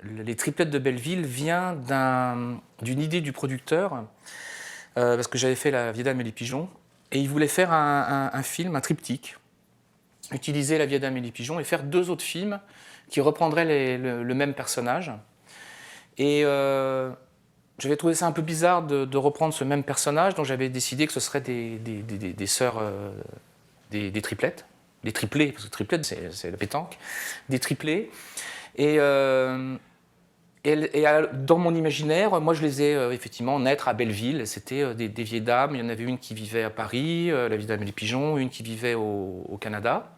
les triplettes de Belleville vient d'une idée du producteur, parce que j'avais fait La Vieille Dame et les Pigeons, et il voulait faire un film, un triptyque, utiliser La Vieille Dame et les Pigeons et faire 2 autres films qui reprendraient le même personnage. Et j'avais trouvé ça un peu bizarre de reprendre ce même personnage, donc j'avais décidé que ce serait des sœurs, des triplettes, des triplés, parce que triplettes c'est la pétanque, des triplés. Et dans mon imaginaire, moi je les ai effectivement naître à Belleville. C'était des vieilles dames. Il y en avait une qui vivait à Paris, La Vieille Dame et les Pigeons, une qui vivait au Canada,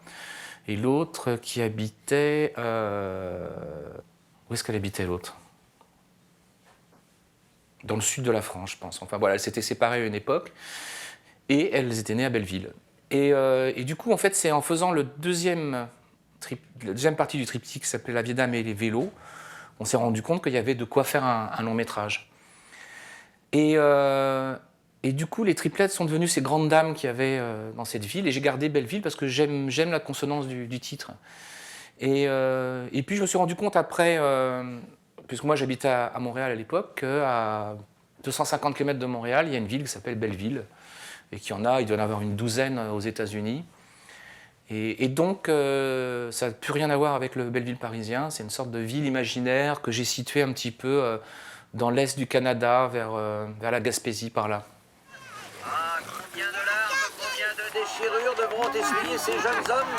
et l'autre qui habitait... Où est-ce qu'elle habitait l'autre? Dans le sud de la France, je pense. Enfin voilà, elles s'étaient séparées à une époque, et elles étaient nées à Belleville. Et du coup, en fait, c'est en faisant la deuxième partie du triptyque qui s'appelait La Vieille Dame et les vélos, on s'est rendu compte qu'il y avait de quoi faire un long métrage. Et du coup, les triplettes sont devenues ces grandes dames qu'il y avait dans cette ville, et j'ai gardé Belleville parce que j'aime la consonance du titre. Et puis je me suis rendu compte après, puisque moi j'habitais à Montréal à l'époque, qu'à 250 km de Montréal, il y a une ville qui s'appelle Belleville, et il doit y en avoir une douzaine aux États-Unis. Et donc, ça n'a plus rien à voir avec le Belleville parisien. C'est une sorte de ville imaginaire que j'ai située un petit peu dans l'est du Canada, vers la Gaspésie, par là. Ah, combien de larmes, combien de déchirures devront essuyer ces jeunes hommes?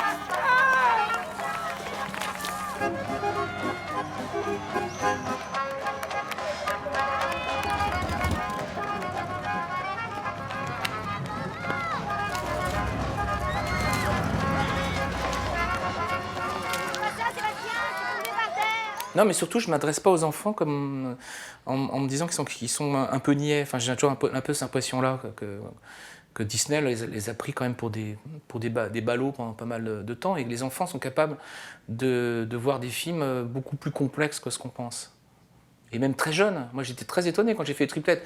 Non, mais surtout, je ne m'adresse pas aux enfants comme, en me disant qu'ils sont un peu niais. Enfin, j'ai toujours un peu cette impression-là que Disney les a pris quand même pour des ballots pendant pas mal de temps, et que les enfants sont capables de voir des films beaucoup plus complexes que ce qu'on pense. Et même très jeunes. Moi, j'étais très étonné quand j'ai fait les triplettes.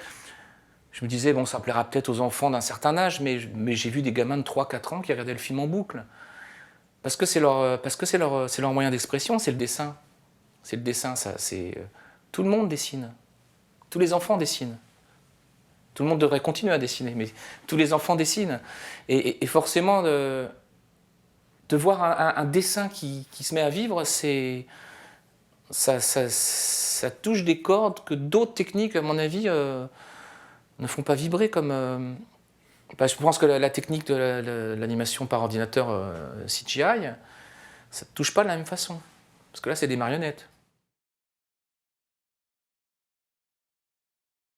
Je me disais, bon, ça plaira peut-être aux enfants d'un certain âge, mais j'ai vu des gamins de 3-4 ans qui regardaient le film en boucle. Parce que c'est leur moyen d'expression, c'est le dessin. C'est le dessin, ça. Tout le monde dessine. Tous les enfants dessinent. Tout le monde devrait continuer à dessiner, mais tous les enfants dessinent. Et forcément, de voir un dessin qui se met à vivre, ça touche des cordes que d'autres techniques, à mon avis, ne font pas vibrer. Comme, je pense que la technique de l'animation par ordinateur CGI, ça ne touche pas de la même façon. Parce que là, c'est des marionnettes.